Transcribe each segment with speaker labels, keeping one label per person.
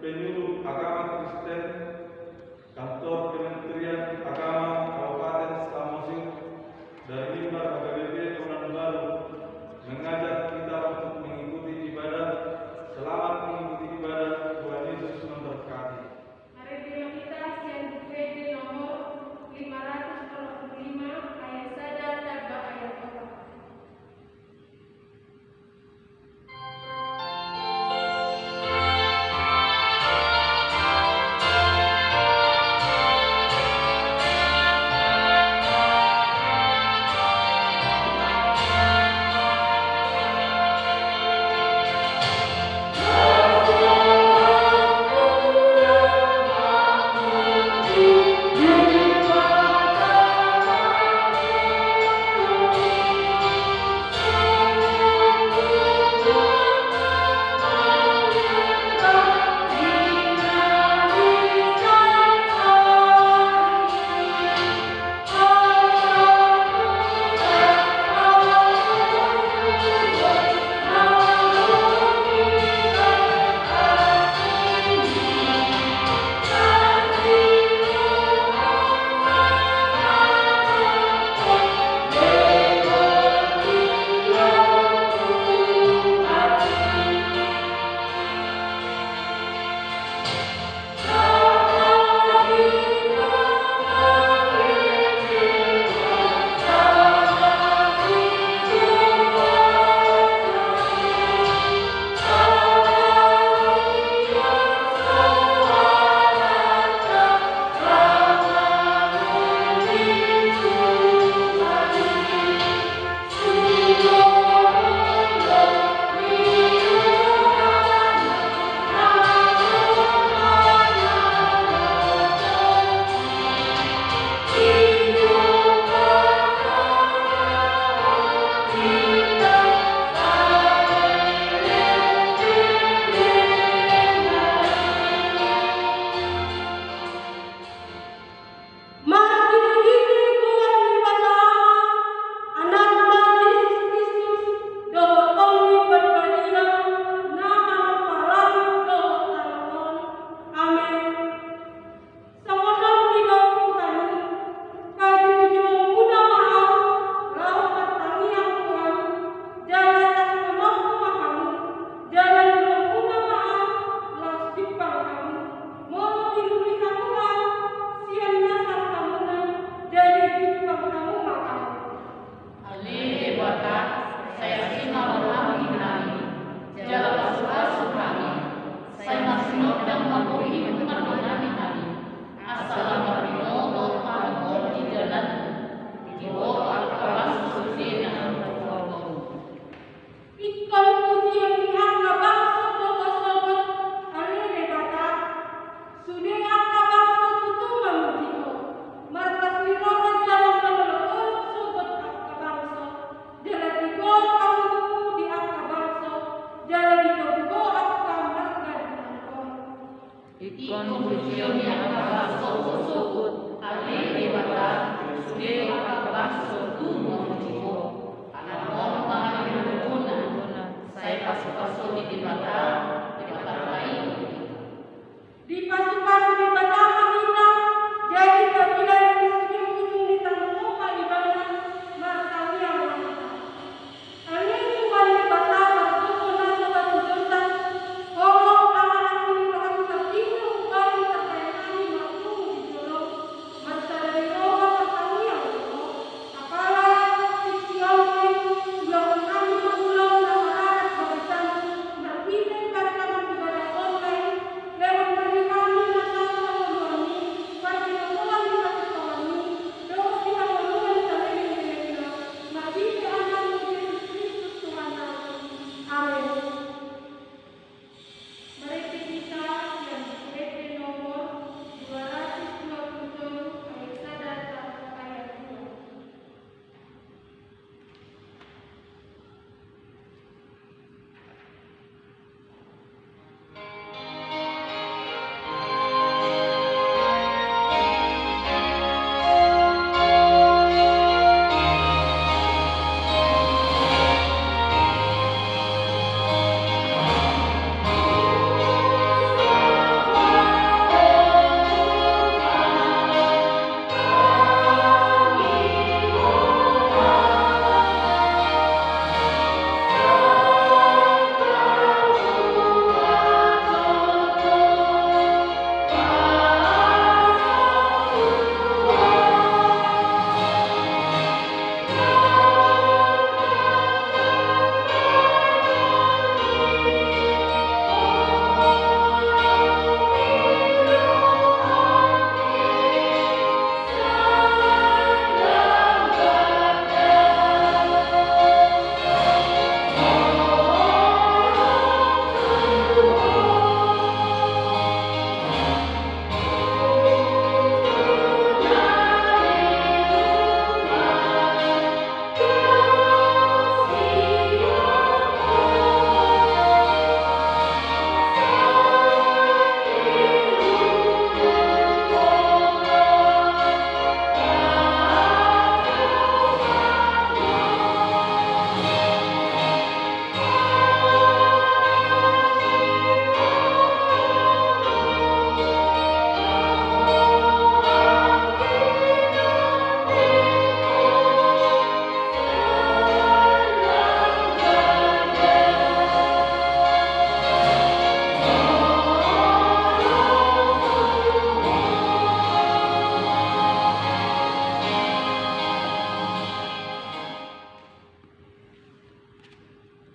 Speaker 1: Penyuluh Agama Kristen, Kantor Kementerian Agama Kabupaten Samosir, dari mimbar HKBP Unan Baru mengajak kita untuk mengikuti ibadah. Selamat mengikuti ibadah. Tuhan Yesus memberkati.
Speaker 2: Mari bilang kita siang PD nomor 545 ayat sada tabak ayat 4.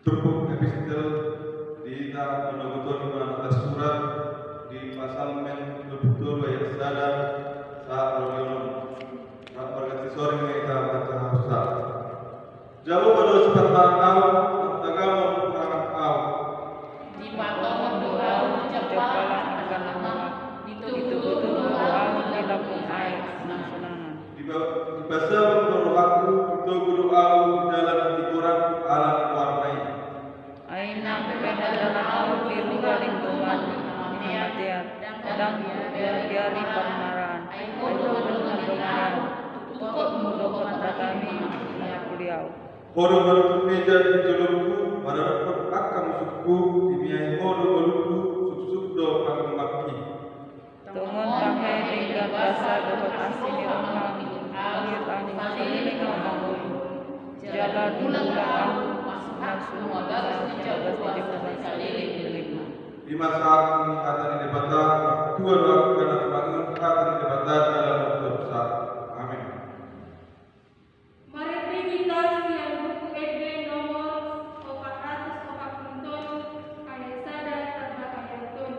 Speaker 1: Tumpuk epistel diita menubutur atas surat di pasal men betul ayat sadar saat rolyon saat berganti sore kita baca hafsa jauh pada sifat au antagama perang au
Speaker 2: di patung doa cepalan akan lama itu betul doa dilakukan air senang-senangan
Speaker 1: di bahasa menurut aku itu guru au dalam tiduran alam warnai
Speaker 2: aina beda dalam au biru galing tuan Muhammadiyah dan biari permaraan ayo dengan pengaruh untuk mendokter kami dengan beliau
Speaker 1: Horo-horo meja di jalurku, mararapot akan suku, dimiai horo-horoku, suk-suk do pangmaki.
Speaker 2: Tungon kami tinggal rasa dohot asini rumah, angin angin sini ngomong jalan dulu aku langsung modal jaga di bulan saliri milikmu.
Speaker 1: Di masa aku mengatakan di debata, dua aku karena bangun kata di debata dalam waktu besar. Amin.
Speaker 3: Mari kita siang buku ED nomor 447 ayat sadar tanpa ayat tun.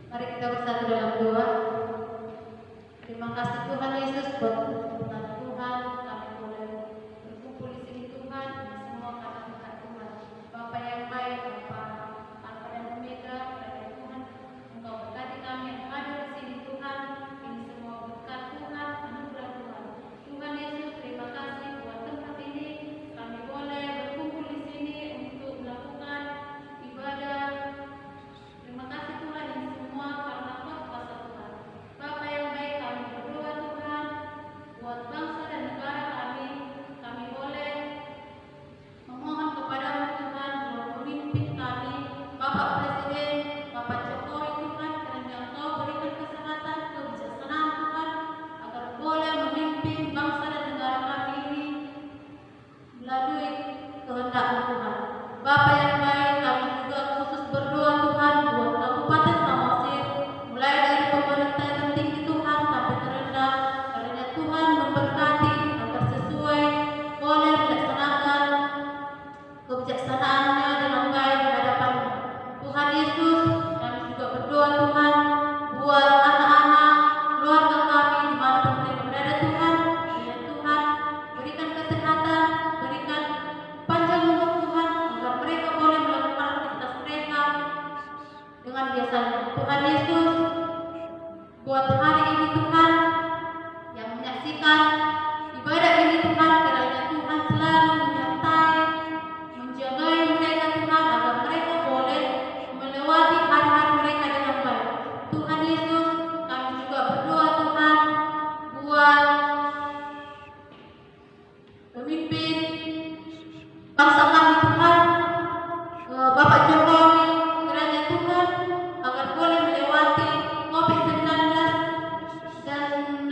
Speaker 3: Mari kita bersatu dalam doa. Terima kasih Tuhan Yesus buat kebenaran Tuhan. Kami boleh berkumpul di sini Tuhan. Ini semua karena berkat Tuhan. Bapa yang baik, Bapa Alfa dan Omega, berkat Tuhan. Engkau berkati kami yang hadir di sini Tuhan. Ini semua berkat Tuhan, anugerah Tuhan. Tuhan Yesus, terima kasih buat tempat ini. Kami boleh berkumpul di sini untuk melakukan ibadah. Terima kasih Tuhan ini semua karena kuasa Tuhan. Bapa yang baik, kami berdoa Tuhan,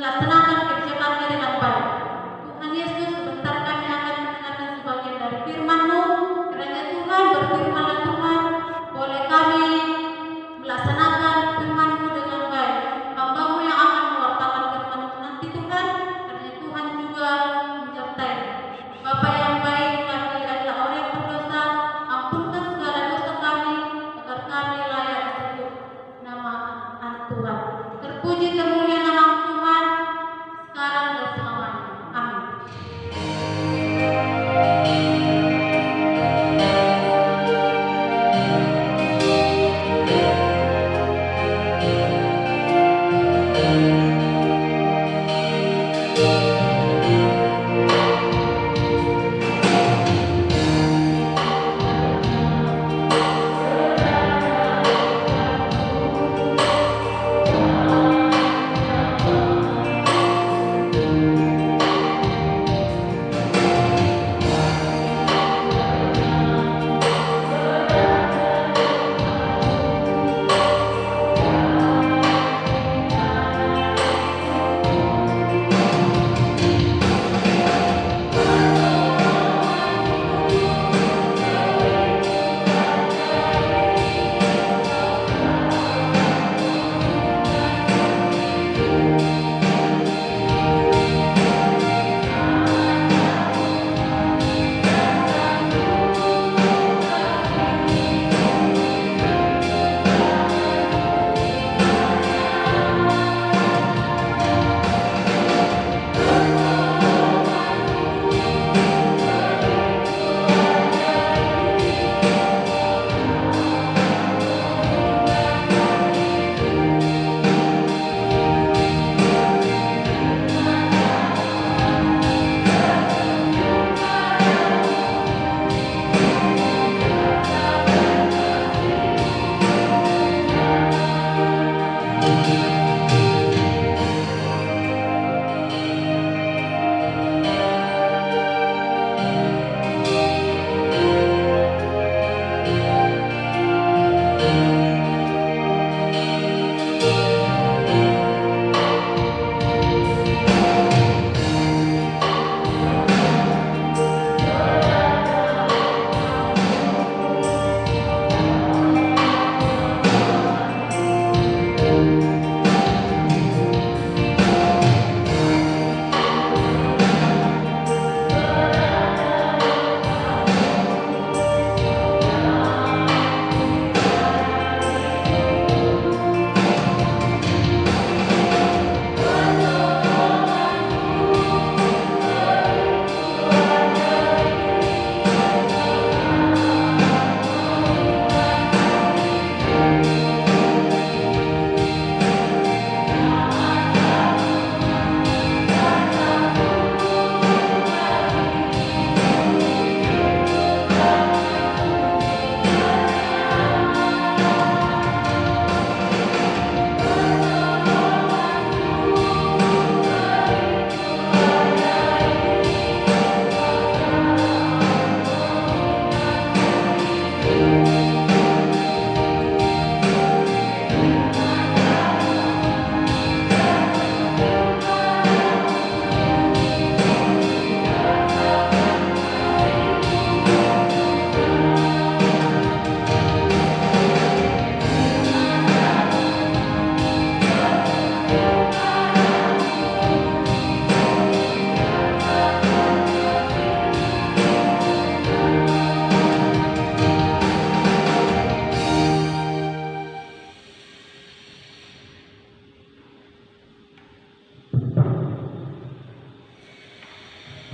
Speaker 3: melaksanakan kerja kami dengan baik. Tuhan Yesus, sebentar kami akan mendengarkan sebagian dari firman-Mu. Kiranya Tuhan berfirman-Lah Tuhan, boleh kami melaksanakan firman-Mu dengan baik. Hamba-Mu yang akan mewartakan firman-Mu nanti Tuhan, kiranya Tuhan juga menyertai. Bapa yang baik, kami adalah orang yang berdosa, ampunkan segala dosa kami, agar kami layak disebut nama anak Tuhan. Terpuji termulia nama Tuhan, sekarang dan selamanya. Amin.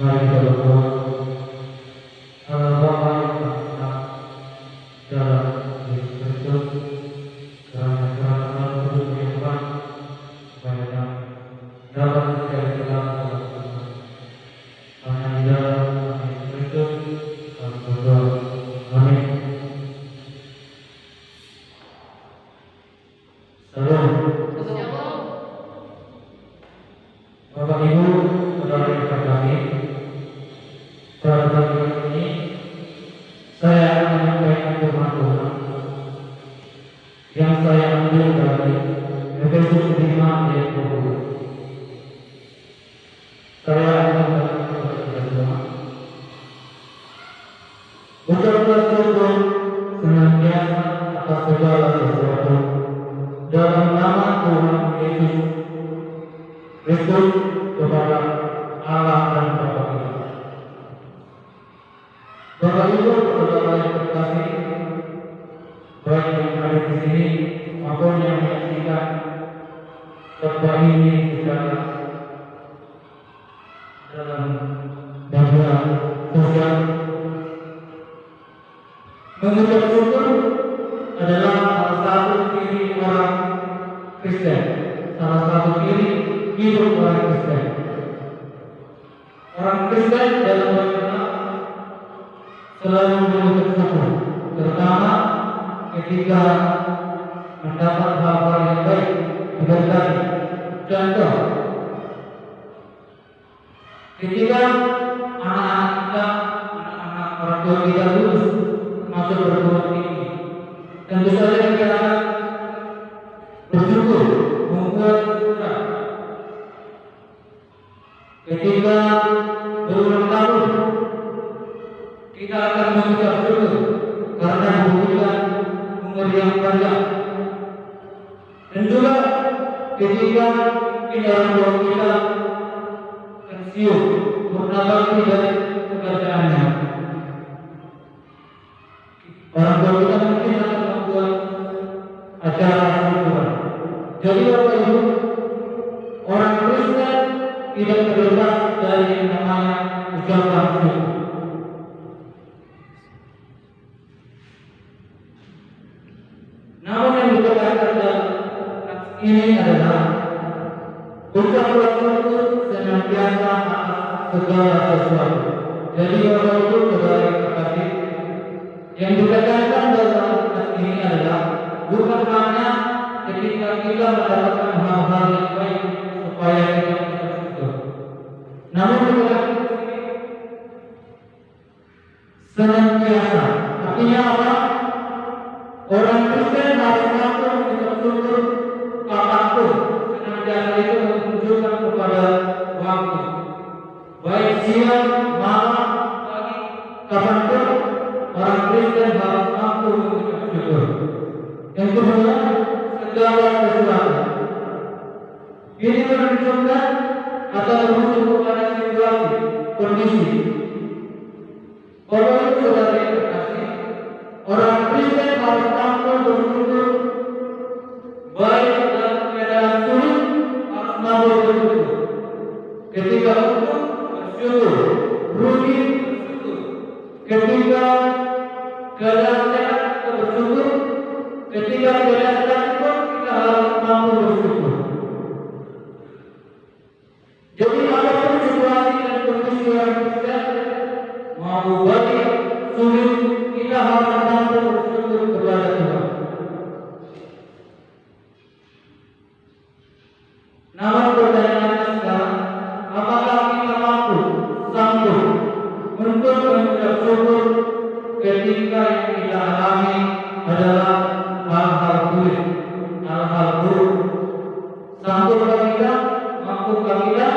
Speaker 4: Mari berdoa. Allah Bapa yang Maha dalam Yesus Kristus, dalam kerajaan Kudus yang Tuhan, supaya kami dapat menjadi dalam Tuhan. Hanya di dalam nama Yesus Kristus kami berdoa. Amin. Salam. Bapak Ibu, saudara yang kami, pada pagi ini saya akan menyampaikan firman Tuhan yang saya ambil dari Efesus 5 ayat 20. Kristus kepada Allah dan Bapa kita. Bapak Ibu saudara yang terkasih, baik yang ada di sini maupun yang menyaksikan khotbah ini secara dalam media sosial, mengucap syukur adalah salah satu ciri orang Kristen, salah satu ciri hidup orang Kristen. Orang Kristen dalam berdoa selalu mengucap syukur, terutama ketika mendapat hal-hal yang baik diberkati. Contoh, ketika anak-anak kita, anak-anak orang tua kita lulus masuk perguruan tinggi, tentu saja kita akan bersyukur, membuat syukuran. Ketika berulang tahun, kita akan mengucap syukur karena diberikan umur yang panjang. Dan juga ketika orang tua kita pensiun, berbakti dari pekerjaannya, orang tua kita mungkin akan membuat acara syukuran. Jadi Bapak Ibu, orang Kristen tidak terlepas dari yang namanya ucapan syukur. Namun yang dikatakan dalam ini adalah ucapan syukur senantiasa atas segala sesuatu. Jadi Bapak Ibu saudara yang terkasih, yang dikatakan dalam ini adalah bukan hanya ketika kita mendapatkan hal-hal yang baik supaya kita bersyukur, namun juga senantiasa. Artinya apa? Orang Kristen harus mampu bersyukur kapanpun. Senantiasa itu menunjukkan kepada waktu, baik siang, malam, pagi, kapanpun orang Kristen harus mampu mengucap syukur. Yang kedua, segala sesuatu. Ini menunjukkan atau merujuk kepada situasi, kondisi. Bapak Ibu saudara yang terkasih, orang Kristen harus mampu bersyukur, baik dalam keadaan sulit harus mampu bersyukur. Ketika untung bersyukur, rugi bersyukur. Ketika keadaan sehat kita bersyukur, ketika keadaan sakit pun kita harus mampu bersyukur. Jadi apapun situasi dan kondisi orang Kristen, mau baik sulit, kita harus mampu bersyukur kepada Tuhan. Namun pertanyaannya sekarang, apakah kita mampu, sanggup untuk mengucap syukur ketika yang kita alami adalah hal-hal sulit, hal-hal buruk? Sanggupkah kita? Mampukah kita?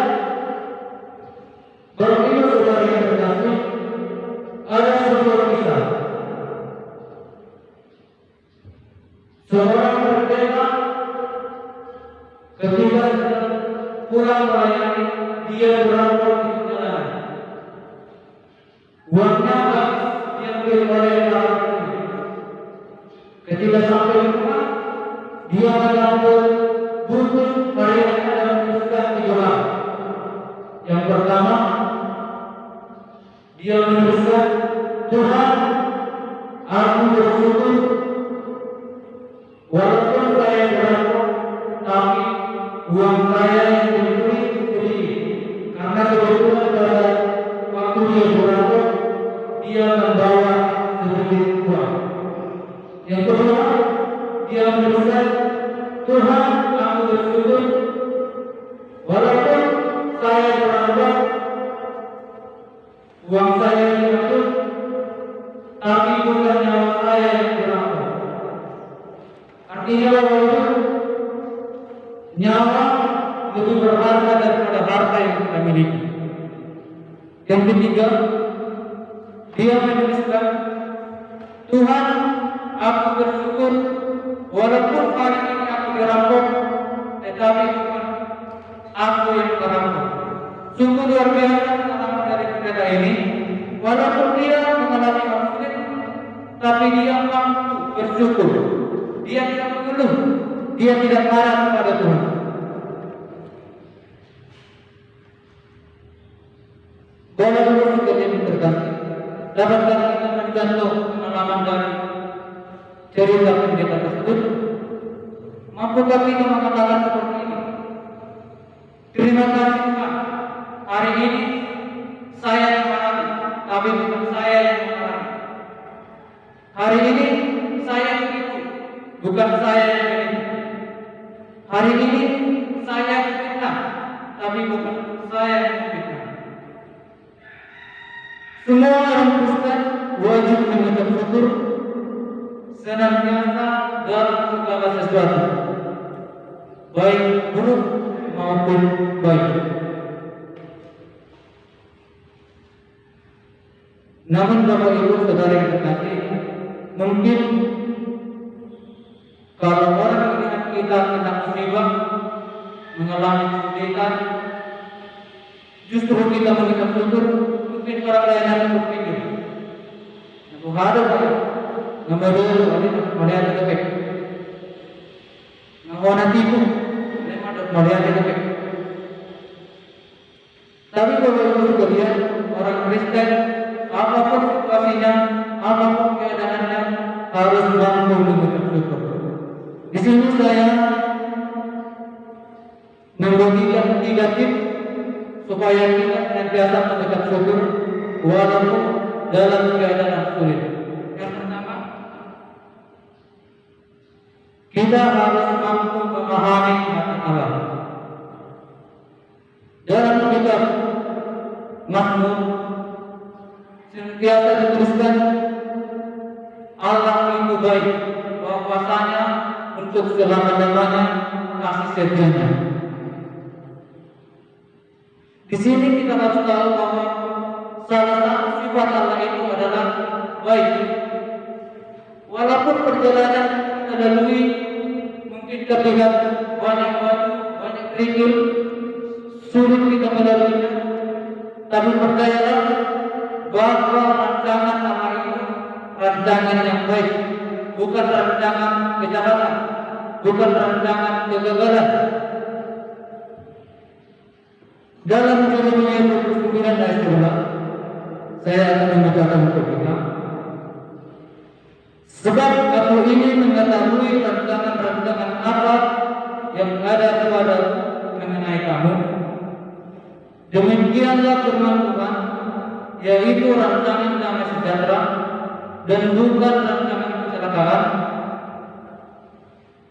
Speaker 4: Bapak Ibu saudara yang terkasih, ada sebuah kisah. Seorang pendeta ketika sedang pulang melayani, dia berampok di jalanan. Uangnya habis diambil oleh orang itu. Ketika sampai di rumah, dia mengambil bungkus variannya dan menuliskan 3 hal. Yang pertama, dia menuliskan, Tuhan, aku bersyukur walaupun saya berampok, tapi uang saya yang diberi sedikit. Karena kebetulan pada waktu dia berampok, dia membawa sedikit uang. Yang kedua, dia menuliskan, Tuhan, aku bersyukur walaupun saya berampok, uang saya diambil, tapi bukan nyawa saya yang berampok. Artinya bahwa nyawa lebih berharga daripada harta yang kita miliki. Yang ketiga, dia menuliskan, Tuhan, aku bersyukur walaupun hari ini aku dirampok, tetapi bukan aku yang merampok. Sungguh luar biasa pengalaman dari pendeta ini. Walaupun dia mengalami konflik, tapi dia mampu bersyukur. Dia tidak mengeluh, dia tidak marah kepada Tuhan. Bapak-Ibu sekalian yang terkasih, dapatkah kita mencontoh pengalaman dari cerita pendeta tersebut? Mampukah kita mengatakan seperti ini? Terima kasih Tuhan, hari ini saya dimarahi, tapi bukan saya yang memarahi. Hari ini saya begitu, bukan saya yang begitu. Hari ini saya difitnah, tapi bukan saya yang difitnah. Semua orang Kristen wajib mengucap syukur senantiasa dalam segala sesuatu, baik buruk maupun baik. Namun Bapak Ibu Saudara yang terkasih, mungkin kalau orang melihat kita kena musibah, mengalami kesulitan, justru kita mengucap syukur, mungkin orang lain akan berpikir, "Aku ada banyak, nama dulu, ada yang terkait, nama nanti pun, ada yang terkait." Tapi Bapak Ibu sekalian, orang Kristen, apapun situasinya, apapun keadaannya, harus mampu mengucap syukur. Di sini saya membagikan 3 tips supaya kita senantiasa mengucap syukur walaupun dalam keadaan sulit. Yang pertama, kita harus mampu memahami hati Allah. Dalam kitab Mazmur senantiasa dituliskan Allah itu baik, bahwasanya untuk selama-lamanya kasih setianya. Di sini kita harus tahu bahwa salah satu sifat Allah itu adalah baik. Walaupun perjalanan kita lalui mungkin terlihat banyak batu, banyak kerikil, sulit kita melaluinya, tapi percayalah bahwa rancangan Allah itu rancangan yang baik, bukan rancangan kejahatan, bukan rancangan kegagalan. Dalam Yeremia 29 ayat 11, saya akan membacakan untuk kita. Sebab aku ini mengetahui rancangan-rancangan apa yang ada kepada mengenai kamu. Demikianlah firman Tuhan, yaitu rancangan damai sejahtera dan bukan rancangan kecelakaan,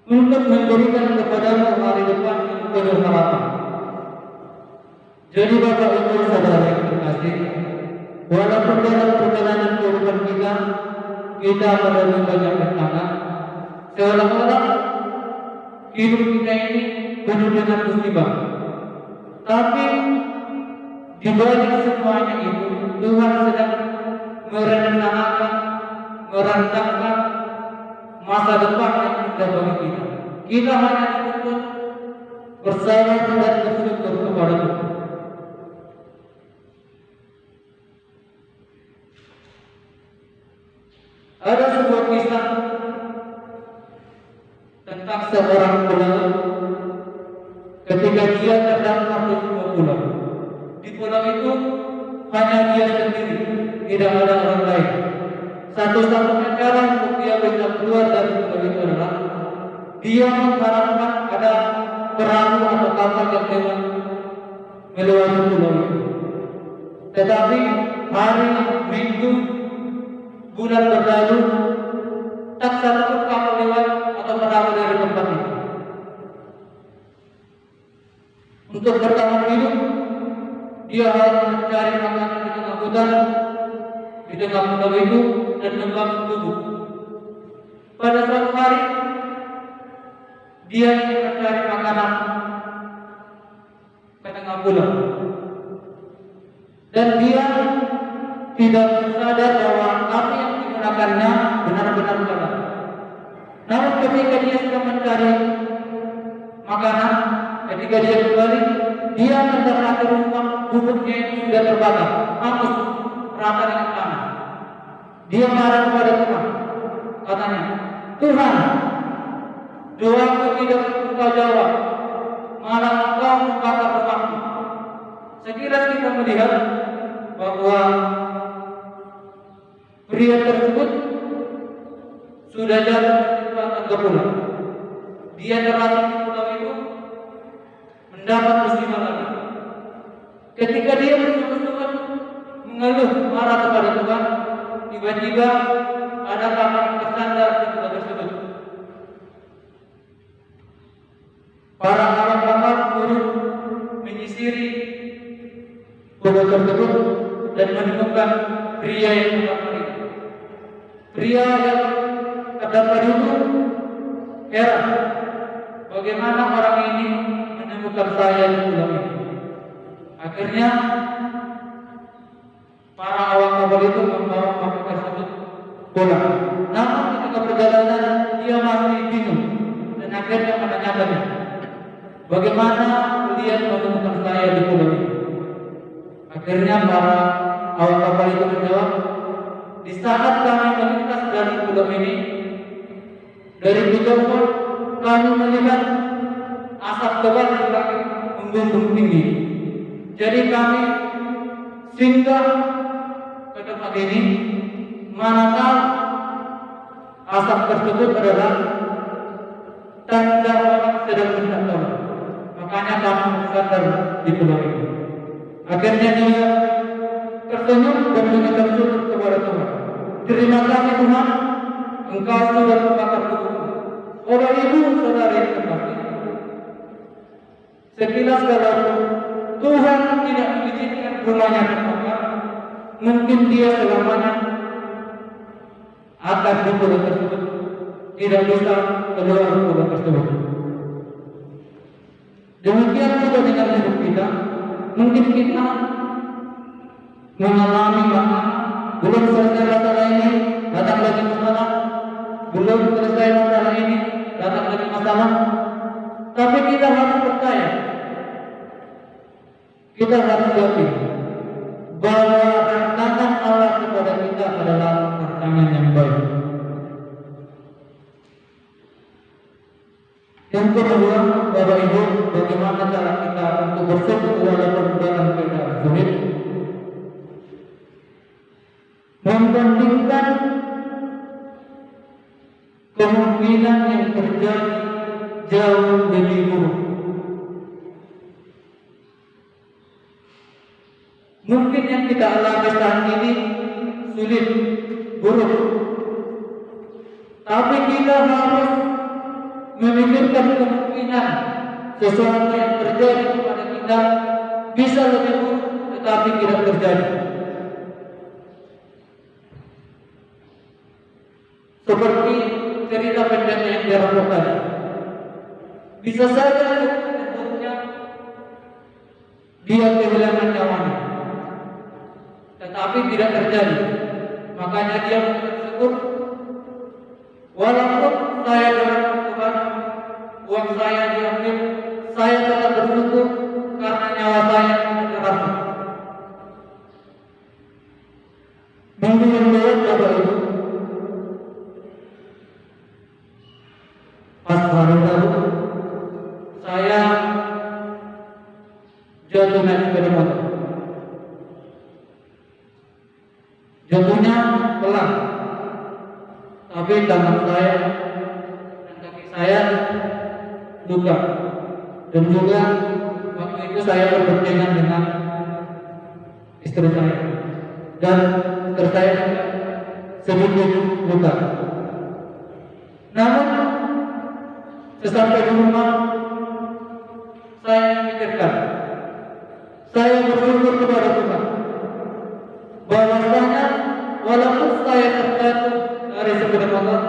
Speaker 4: untuk memberikan kepadamu hari depan yang penuh harapan. Jadi Bapak Ibu Saudara yang terkasih, walaupun dalam perjalanan kehidupan kita melalui banyak rintangan, seolah-olah hidup kita ini penuh dengan musibah. Tapi di balik semuanya itu, Tuhan sedang merencanakan, merancangkan masa depan yang indah bagi kita. Kita hanya dituntut bersabar dan bersyukur kepada Tuhan. Ada sebuah kisah tentang seorang pelaut ketika dia terdampar di sebuah pulau. Di pulau itu hanya dia sendiri, tidak ada orang lain. Satu-satunya cara untuk dia bisa keluar dari pulau itu adalah dia mengharapkan ada perahu atau kapal yang lewat melewati pulau itu. Tetapi hari, minggu, bulan berlalu, tak satu pun kapal lewat atau perahu dari tempat itu. Untuk bertahan hidup, dia harus mencari makanan di tengah hutan, di tengah pulau itu, dan membangun tubuh. Pada suatu hari, dia ingin mencari makanan ke tengah pulau, dan dia tidak sadar bahwa api yang digunakannya benar-benar padam. Namun ketika dia sudah mencari makanan, ketika dia kembali, mendapati rumah bubuknya itu sudah terbakar, hangus rata dengan tanah. Dia marah kepada Tuhan, katanya, Tuhan, doaku tidak Engkau jawab, malah Engkau membakar rumahku. Sekilas kita melihat bahwa pria tersebut sudah jatuh tertimpa tenggelam. Dia terlatih di pulau itu mendapat musibah lagi. Ketika dia bersungguh-sungguh mengeluh marah kepada Tuhan, tiba-tiba ada kapal bersandar di pulau tersebut. Para awak kapal turun menyisiri pulau tersebut dan menemukan pria yang terdampar itu. Pria yang terdampar itu heran, bagaimana orang ini menemukan saya di pulau ini. Akhirnya para awak kapal itu membawa kapal tersebut pulang. Namun ketika perjalanan dia masih bingung dan akhirnya menanyakannya, bagaimana kalian menemukan saya di pulau ini? Akhirnya para awak kapal itu menjawab, di saat kami melintas dari pulau ini, dari kejauhan kami melihat asap tebal di langit membumbung tinggi. Jadi kami singgah ke tempat ini, manakala asap tersebut adalah tanda orang sedang minta tolong. Makanya kami bersandar di pulau ini. Akhirnya dia tersenyum dan mengucap syukur kepada Tuhan. Terima kasih Tuhan, Engkau sudah membakar tubuhku. Bapak Ibu saudara yang terkasih, sekilas kalau Tuhan tidak mengizinkan rumahnya terbakar, mungkin dia selamanya akan di pulau tersebut, tidak bisa keluar pulau tersebut. Demikian juga dengan hidup kita. Mungkin kita mengalami masalah, belum selesai masalah ini, datang lagi masalah, belum selesai masalah ini, datang lagi masalah. Tapi kita harus percaya, kita harus yakin bahwa rancangan Allah kepada kita adalah rancangan yang baik. Yang kedua, Bapak Ibu, bagaimana cara kita untuk bersyukur walaupun dalam keadaan sulit? Membandingkan kemungkinan yang terjadi jauh lebih buruk. Mungkin yang kita alami saat ini sulit, buruk, tapi kita harus memikirkan kemungkinan sesuatu yang terjadi kepada kita bisa lebih buruk tetapi tidak terjadi. Seperti cerita pendek yang dilaporkan tadi, bisa saja bentuknya dia kehilangan nyawanya, tetapi tidak terjadi. Makanya dia bersyukur, walaupun saya dalam Tuhan, uang saya diambil, saya tetap bersyukur karena nyawa saya tidak terancam. Minggu yang lalu Bapak Ibu, pas hari Rabu, saya jatuh naik sepeda motor. Jatuhnya pelan, tapi tangan saya dan kaki saya luka. Dan juga waktu itu saya berpegangan dengan istri saya, dan istri saya sedikit luka. Namun sesampai di rumah saya memikirkan, saya bersyukur kepada Tuhan bahwasanya walaupun saya terjatuh dari sepeda motor,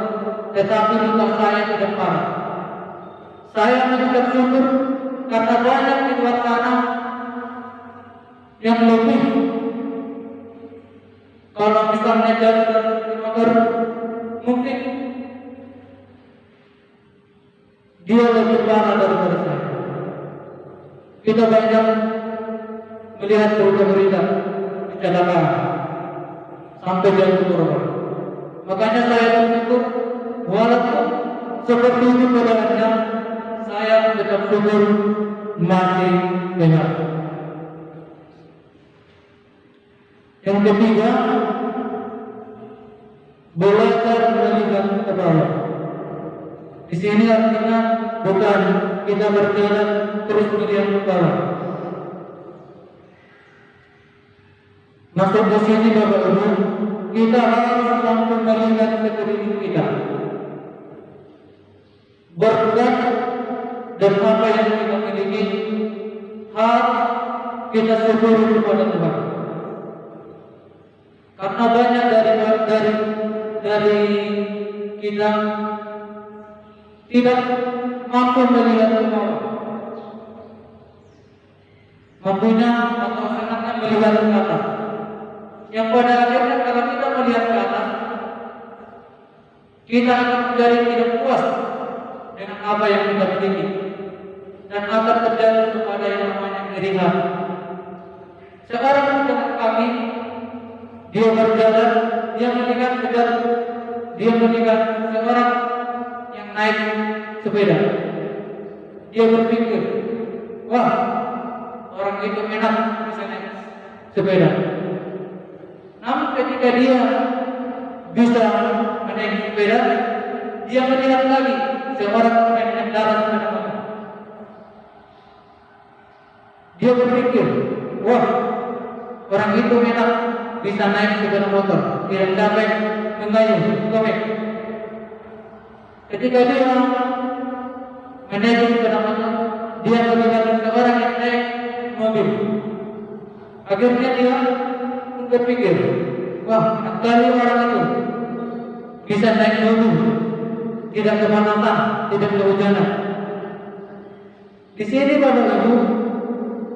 Speaker 4: tetapi luka saya tidak parah. Saya mengucap syukur karena banyak di luar sana yang lebih, kalau misalnya jatuh dari sepeda motor, mungkin dia lebih parah daripada saya. Kita banyak melihat berita-berita kecelakaan sampai jatuh korban. Makanya saya bersyukur, walaupun seperti itu keadaannya, saya tetap syukur masih sehat. Yang ketiga, belajar melihat ke bawah. Di sini artinya bukan kita berjalan terus melihat ke bawah. Masuk di sini Bapak Ibu, kita harus mampu melihat sekeliling kita. Berkat dan apa yang kita miliki harus kita syukuri kepada Tuhan. Karena banyak dari kita tidak mampu melihat ke bawah, mampunya atau sangatnya melihat ke atas. Yang pada akhirnya kalau kita melihat ke atas, kita akan menjadi tidak puas dengan apa yang kita miliki dan akan terjadi kepada yang namanya iri hati. Sekarang dengan kami, dia berjalan, dia melihat seorang yang naik sepeda. Dia berpikir, wah, orang itu enak bisa naik sepeda. Namun ketika dia bisa menaiki sepeda, dia melihat lagi seorang yang mengendarai sepeda motor. Dia berpikir, wah, orang itu enak bisa naik sepeda motor, tidak capek mengayuh, gomek. Ketika dia menaiki sepeda motor, dia melihat seorang yang naik mobil. Akhirnya dia berpikir, wah, enak kali orang itu bisa naik mobil, tidak kemana-mana, tidak kehujanan. Di sini Bapak Ibu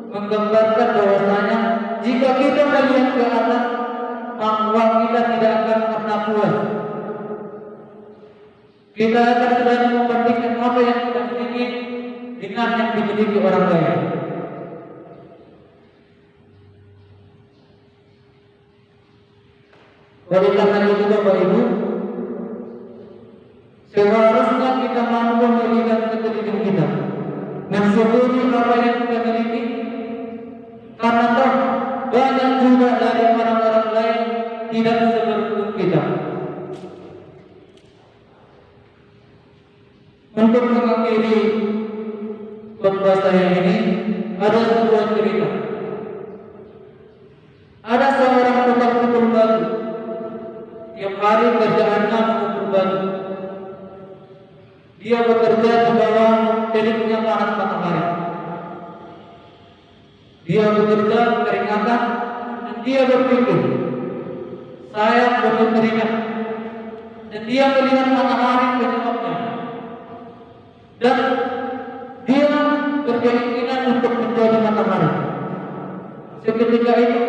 Speaker 4: menggambarkan bahwasanya jika kita melihat ke atas, maka kita tidak akan pernah puas. Kita akan selalu membandingkan apa yang kita miliki dengan yang dimiliki orang lain. Oleh karena itu Bapak Ibu, seharusnya kita mampu melihat sekeliling kita, mensyukuri apa yang kita miliki, karena toh banyak juga dari orang-orang lain tidak seberuntung kita. Untuk mengakhiri khotbah saya ini, ada sebuah cerita. Ada seorang tukang pukul batu. Tiap hari kerjaannya memukul batu. Dia bekerja di bawah teriknya panas matahari. Dia bekerja keringatan dan dia berpikir, saya perlu keringat. Dan dia melihat matahari penyebabnya. Dan dia berkeinginan untuk menjadi matahari. Seketika itu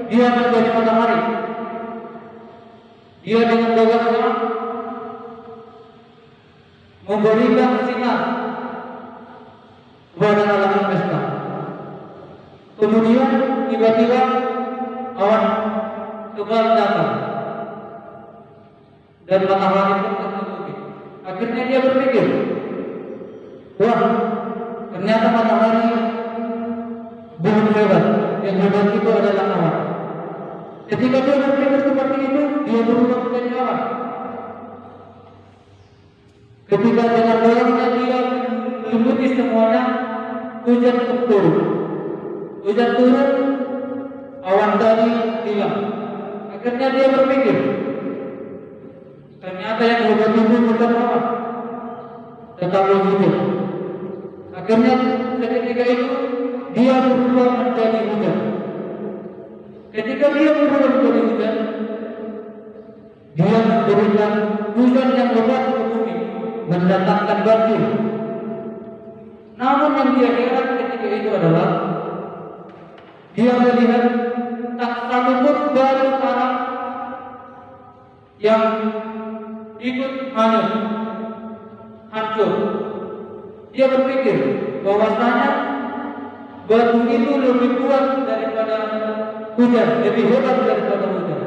Speaker 4: dia menjadi matahari. Dia dengan gagahnya memberikan sinar kepada alam semesta. Kemudian tiba-tiba awan tebal datang dan matahari pun tertutupi. Akhirnya dia berpikir, wah, ternyata matahari belum hebat. Yang hebat itu adalah awan. Ketika dia berpikir seperti itu, dia berubah menjadi awan. Ketika dengan dorongnya dia meliputi semuanya, hujan pun turun. Hujan turun, awan tadi hilang. Akhirnya dia berpikir, ternyata yang hebat itu bukan awan, tetapi hujan. Akhirnya ketika itu dia berubah menjadi hujan. Ketika dia berubah menjadi hujan, dia memberikan hujan yang lebat ke bumi, mendatangkan banjir. Namun yang dia heran ketika itu adalah dia melihat tak satu pun batu karang yang ikut hanyut, hancur. Dia berpikir bahwasanya batu itu lebih kuat daripada daripada hujan, lebih hebat daripada hujan.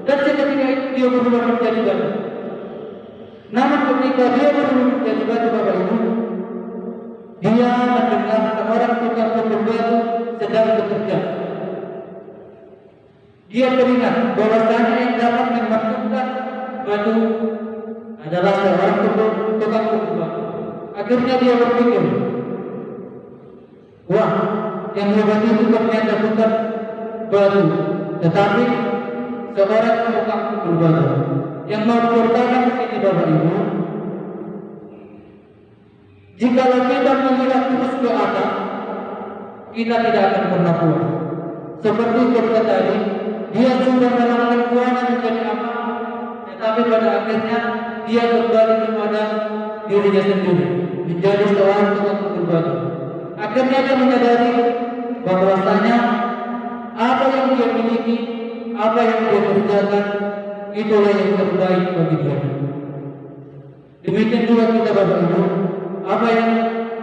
Speaker 4: Dan seketika itu dia berubah menjadi batu. Namun ketika dia berubah menjadi batu, Bapak Ibu, dia mendengar seorang tukang pukul batu sedang bekerja. Dia teringat bahwasanya yang dapat memasukkan batu adalah seorang tukang pukul batu. Akhirnya dia berpikir, wah, yang hebat itu ternyata bukan batu, tetapi seorang tukang pukul batu. Yang mau diceritakan di sini, Bapak Ibu, jikalau kita melihat terus ke atas, kita tidak akan pernah puas. Seperti cerita tadi, dia sudah melakukan kuasa menjadi apa, tetapi pada akhirnya dia kembali kepada dirinya sendiri, menjadi seorang tukang pukul batu. Akhirnya dia menyadari bahwasanya apa yang dia miliki, apa yang dia kerjakan, itulah yang terbaik bagi dia. Demikian juga kita, Bapak Ibu, apa yang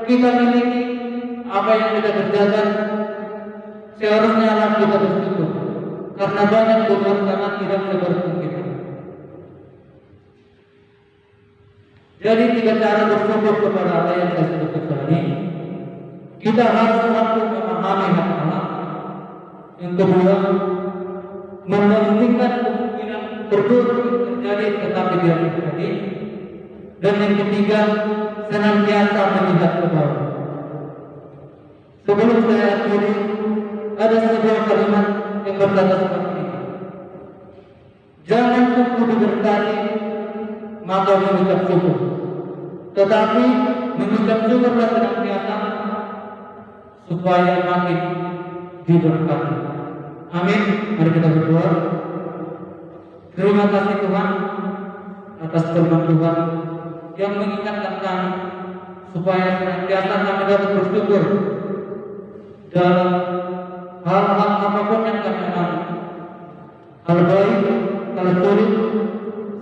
Speaker 4: kita miliki, apa yang kita kerjakan, seharusnya kita bersyukur, karena banyak Tuhan sangat tidak seperti kita. Jadi 3 cara bersyukur kepada Allah yang saya sebutkan tadi. Kita harus mampu memahami hak Allah. Yang kedua, mementingkan kemungkinan buruk terjadi tetapi tidak terjadi. Dan yang ketiga, senantiasa melihat ke bawah. Sebelum saya akhiri, ada sebuah kalimat yang berkata seperti ini: jangan tunggu diberkati maka mengucap syukur, tetapi mengucap syukurlah senantiasa supaya makin diberkati. Amin. Mari kita berdoa. Terima kasih Tuhan atas firman Tuhan yang mengingatkan kami supaya senantiasa kami dapat bersyukur dalam hal-hal apapun yang kami alami. Hal baik, hal sulit,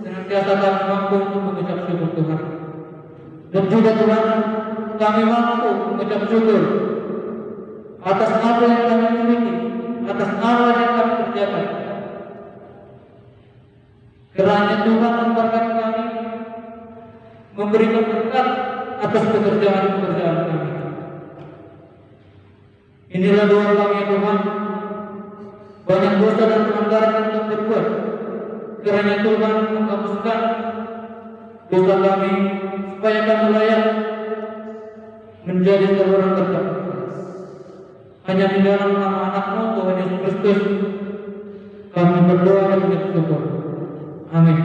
Speaker 4: senantiasa kami mampu untuk mengucap syukur Tuhan. Dan juga Tuhan, kami mampu mengucap syukur atas apa yang kami miliki, atas apa yang kami kerjakan. Kiranya Tuhan memberkati kami, memberikan berkat atas pekerjaan-pekerjaan kami. Inilah doa kami ya Tuhan. Banyak dosa dan pelanggaran yang telah berbuat. Kiranya Tuhan menghapuskan dosa kami supaya kami layak menjadi seorang berkat. Hanya di dalam nama anak-Mu Tuhan Yesus Kristus kami berdoa dan bersyukur. Amin.